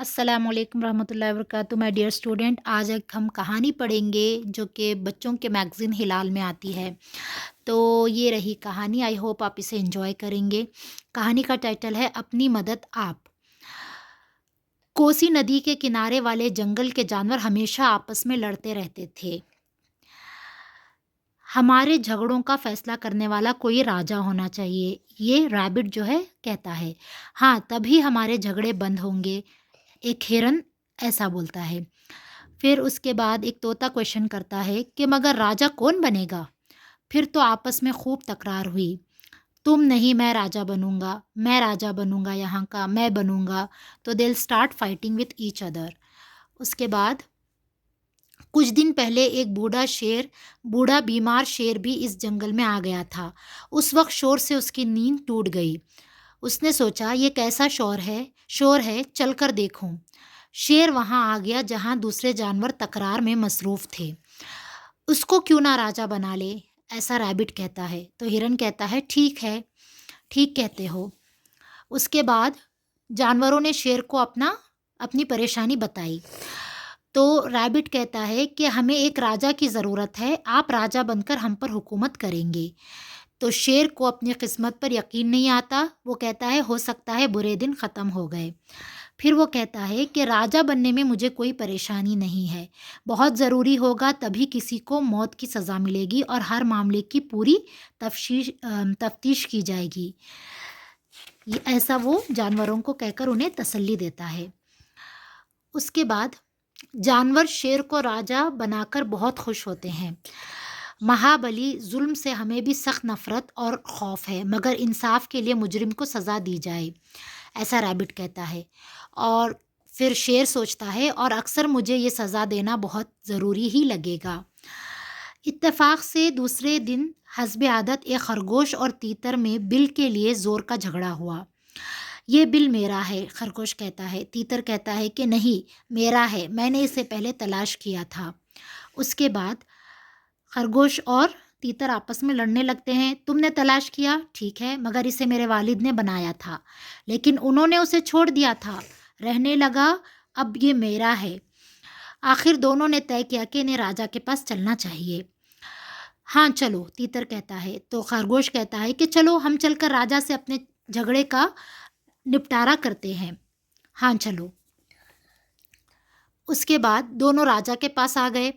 अस्सलाम वालेकुम रहमतुल्लाहि वबरकातुहू माय डियर स्टूडेंट। आज एक हम कहानी पढ़ेंगे जो कि बच्चों के मैगज़ीन हिलाल में आती है। तो ये रही कहानी, आई होप आप इसे एंजॉय करेंगे। कहानी का टाइटल है अपनी मदद आप। कोसी नदी के किनारे वाले जंगल के जानवर हमेशा आपस में लड़ते रहते थे। हमारे झगड़ों का फैसला करने वाला कोई राजा होना चाहिए, ये रैबिट जो है कहता है। हाँ, तभी हमारे झगड़े बंद होंगे, एक हिरन ऐसा बोलता है। फिर उसके बाद एक तोता क्वेश्चन करता है कि मगर राजा कौन बनेगा? फिर तो आपस में खूब तकरार हुई। तुम नहीं, मैं राजा बनूंगा यहाँ का, मैं बनूंगा। तो they start fighting with each other. उसके बाद कुछ दिन पहले एक बूढ़ा बीमार शेर भी इस जंगल में आ गया था। उस वक्त शोर से उसकी नींद टूट गई। उसने सोचा ये कैसा शोर है, चलकर देखूं। शेर वहां आ गया जहां दूसरे जानवर तकरार में मसरूफ थे। उसको क्यों ना राजा बना ले, ऐसा रैबिट कहता है। तो हिरन कहता है ठीक है, ठीक कहते हो। उसके बाद जानवरों ने शेर को अपनी परेशानी बताई। तो रैबिट कहता है कि हमें एक राजा की ज़रूरत है, आप राजा बनकर हम पर हुकूमत करेंगे। तो शेर को अपनी किस्मत पर यकीन नहीं आता। वो कहता है हो सकता है बुरे दिन ख़त्म हो गए। फिर वो कहता है कि राजा बनने में मुझे कोई परेशानी नहीं है। बहुत ज़रूरी होगा तभी किसी को मौत की सज़ा मिलेगी और हर मामले की पूरी तफ्तीश की जाएगी। ये ऐसा वो जानवरों को कहकर उन्हें तसल्ली देता है। उसके बाद जानवर शेर को राजा बनाकर बहुत खुश होते हैं। महाबली जुल्म से हमें भी सख्त नफरत और खौफ है, मगर इंसाफ के लिए मुजरिम को सज़ा दी जाए, ऐसा रैबिट कहता है। और फिर शेर सोचता है और अक्सर मुझे ये सज़ा देना बहुत ज़रूरी ही लगेगा। इत्तेफाक से दूसरे दिन हस्बे आदत एक खरगोश और तीतर में बिल के लिए ज़ोर का झगड़ा हुआ। ये बिल मेरा है, खरगोश कहता है। तीतर कहता है कि नहीं, मेरा है, मैंने इसे पहले तलाश किया था। उसके बाद खरगोश और तीतर आपस में लड़ने लगते हैं। तुमने तलाश किया, ठीक है, मगर इसे मेरे वालिद ने बनाया था, लेकिन उन्होंने उसे छोड़ दिया था, रहने लगा, अब ये मेरा है। आखिर दोनों ने तय किया कि इन्हें राजा के पास चलना चाहिए। हाँ चलो, तीतर कहता है। तो खरगोश कहता है कि चलो हम चलकर राजा से अपने झगड़े का निपटारा करते हैं। हाँ चलो। उसके बाद दोनों राजा के पास आ गए।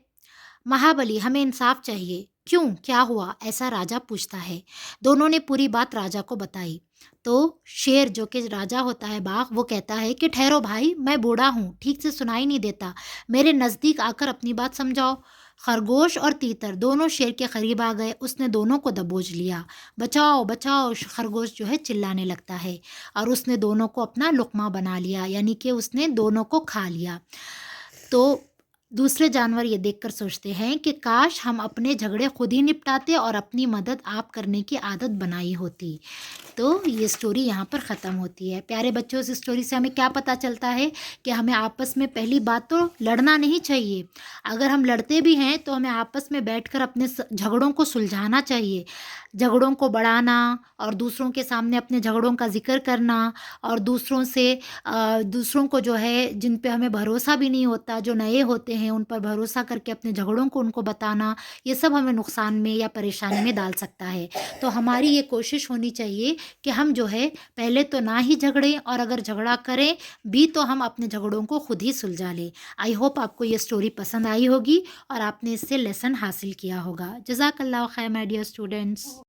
महाबली, हमें इंसाफ चाहिए। क्यों, क्या हुआ, ऐसा राजा पूछता है। दोनों ने पूरी बात राजा को बताई। तो शेर जो कि राजा होता है बाघ, वो कहता है कि ठहरो भाई, मैं बूढ़ा हूँ, ठीक से सुनाई नहीं देता, मेरे नज़दीक आकर अपनी बात समझाओ। खरगोश और तीतर दोनों शेर के करीब आ गए। उसने दोनों को दबोच लिया। बचाओ बचाओ, खरगोश जो है चिल्लाने लगता है और उसने दोनों को अपना लुक्मा बना लिया, यानी कि उसने दोनों को खा लिया। तो दूसरे जानवर ये देखकर सोचते हैं कि काश हम अपने झगड़े खुद ही निपटाते और अपनी मदद आप करने की आदत बनाई होती। तो ये स्टोरी यहाँ पर ख़त्म होती है। प्यारे बच्चों, इस स्टोरी से हमें क्या पता चलता है कि हमें आपस में पहली बात तो लड़ना नहीं चाहिए। अगर हम लड़ते भी हैं तो हमें आपस में बैठकर अपने झगड़ों को सुलझाना चाहिए। झगड़ों को बढ़ाना और दूसरों के सामने अपने झगड़ों का ज़िक्र करना और दूसरों को जो है जिन पे हमें भरोसा भी नहीं होता, जो नए होते हैं, उन पर भरोसा करके अपने झगड़ों को उनको बताना, ये सब हमें नुकसान में या परेशानी में डाल सकता है। तो हमारी ये कोशिश होनी चाहिए कि हम जो है पहले तो ना ही झगड़ें, और अगर झगड़ा करें भी तो हम अपने झगड़ों को खुद ही सुलझा लें। आई होप आपको ये स्टोरी पसंद आई होगी और आपने इससे लेसन हासिल किया होगा। जज़ाकल्लाह खैर माय डियर स्टूडेंट्स।